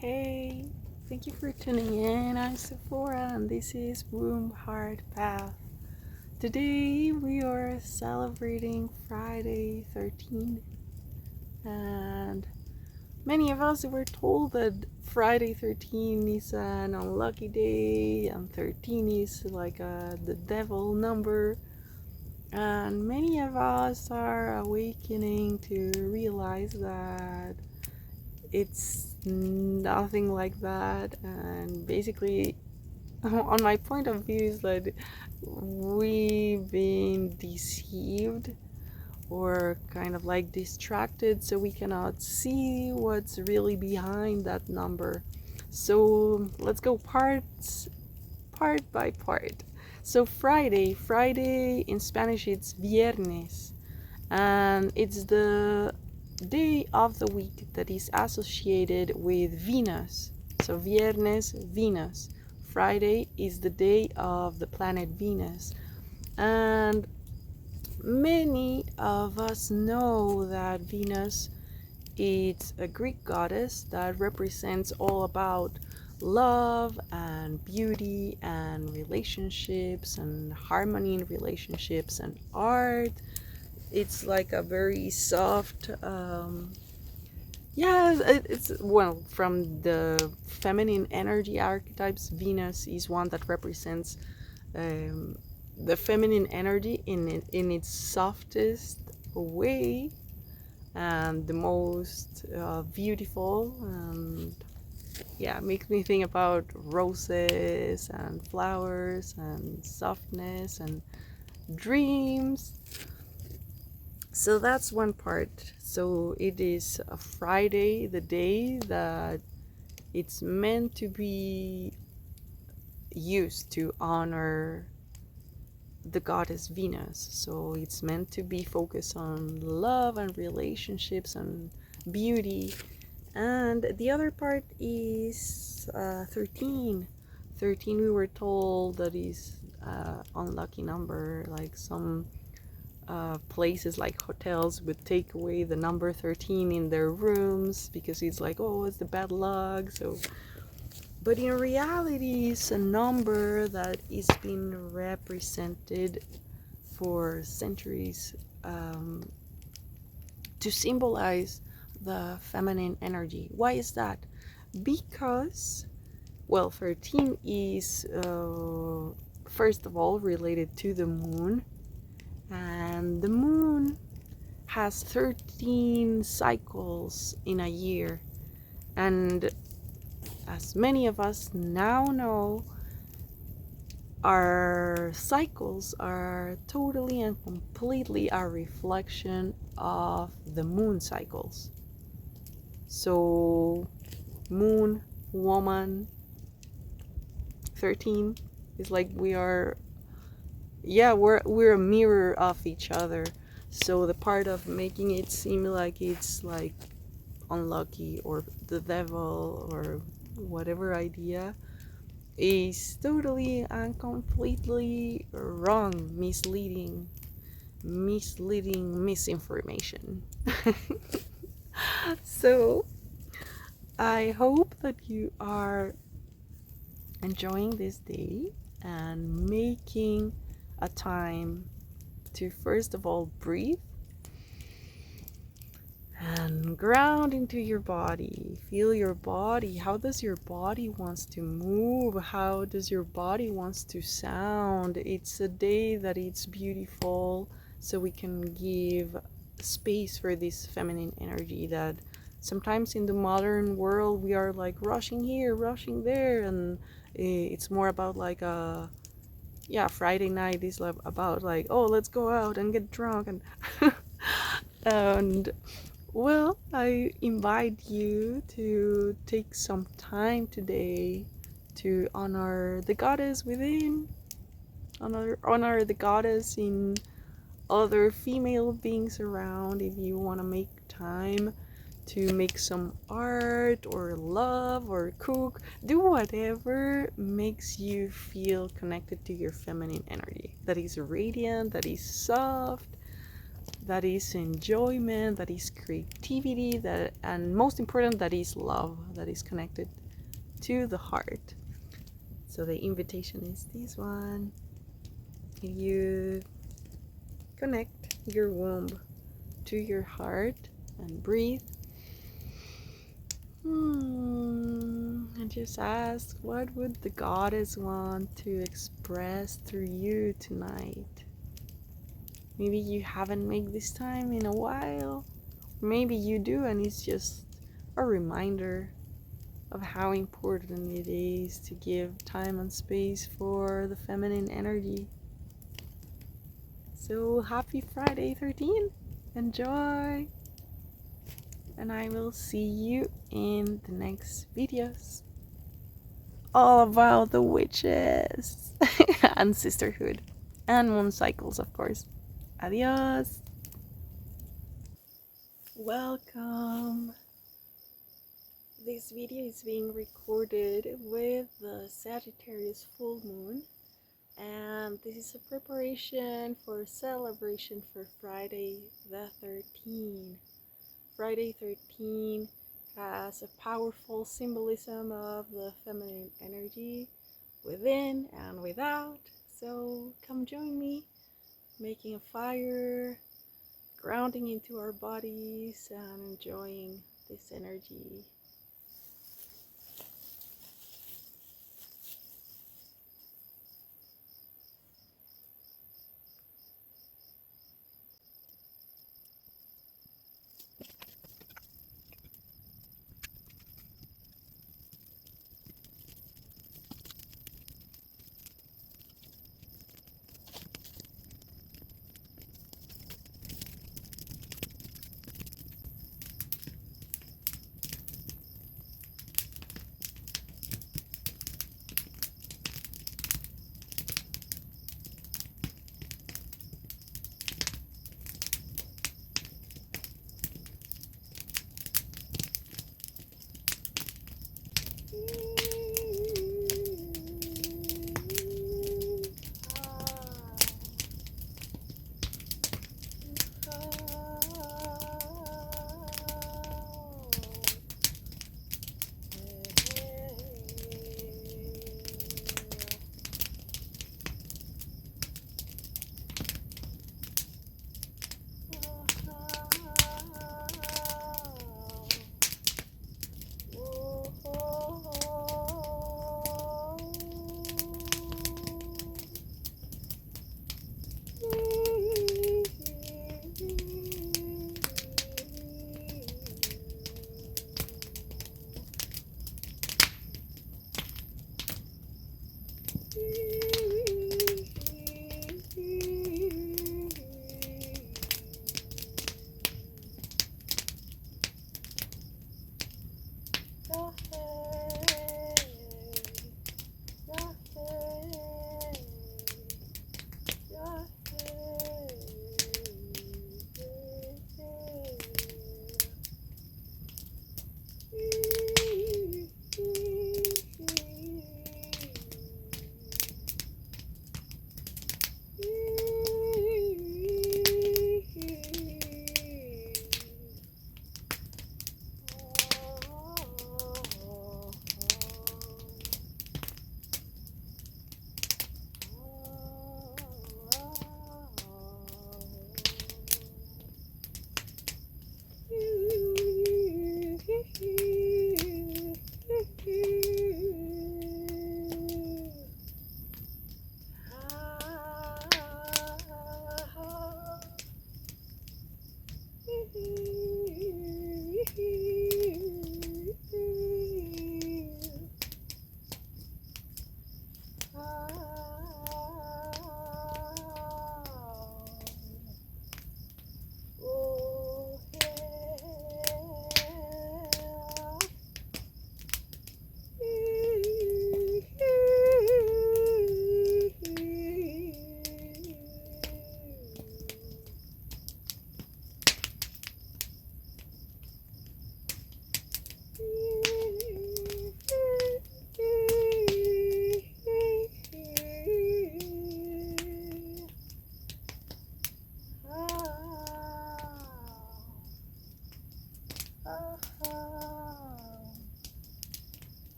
Hey, thank you for tuning in. I'm Zephora and this is Womb Heart Path. Today we are celebrating Friday 13, and many of us were told that Friday 13 is an unlucky day and 13 is like the devil number. And many of us are awakening to realize that it's nothing like that, and basically on my point of view is that we've been deceived or kind of like distracted, so we cannot see what's really behind that number. So let's go part by part. So Friday in Spanish it's viernes, and it's the day of the week that is associated with Venus. So Viernes, Venus. Friday is the day of the planet Venus. And many of us know that Venus is a Greek goddess that represents all about love and beauty and relationships and harmony in relationships and art. It's like a very soft, it's well, from the feminine energy archetypes, Venus is one that represents the feminine energy in its softest way and the most beautiful, and makes me think about roses and flowers and softness and dreams. So that's one part. So it is a Friday, the day that it's meant to be used to honor the goddess Venus. So it's meant to be focused on love and relationships and beauty. And the other part is 13. 13, we were told that is unlucky number, like some places like hotels would take away the number 13 in their rooms because it's like, oh, it's the bad luck. So but in reality it's a number that is being represented for centuries to symbolize the feminine energy. Why is that? Because, well, 13 is first of all related to the moon, and the moon has 13 cycles in a year. And as many of us now know, our cycles are totally and completely a reflection of the moon cycles. So moon, woman, 13 is like we're a mirror of each other. So the part of making it seem like it's like unlucky or the devil or whatever idea is totally and completely wrong, misleading misinformation. So I hope that you are enjoying this day and making a time to first of all breathe and ground into your body. Feel your body. How does your body wants to move? How does your body wants to sound? It's a day that it's beautiful, so we can give space for this feminine energy that sometimes in the modern world we are like rushing here, rushing there, and it's more about like Friday night is like about like, oh, let's go out and get drunk and and well, I invite you to take some time today to honor the goddess within, honor the goddess in other female beings around. If you want to make time to make some art or love or cook, do whatever makes you feel connected to your feminine energy. That is radiant, that is soft, that is enjoyment, that is creativity, and most important, that is love, that is connected to the heart. So the invitation is this one. You connect your womb to your heart and breathe. And just ask, what would the goddess want to express through you tonight? Maybe you haven't made this time in a while. Maybe you do, and it's just a reminder of how important it is to give time and space for the feminine energy. So happy Friday 13! Enjoy! And I will see you in the next videos. All about the witches and sisterhood and moon cycles, of course. Adios! Welcome! This video is being recorded with the Sagittarius full moon, and this is a preparation for a celebration for Friday the 13th. Friday 13 has a powerful symbolism of the feminine energy within and without. So come join me, making a fire, grounding into our bodies, and enjoying this energy.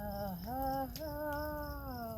Ah, ah, ah.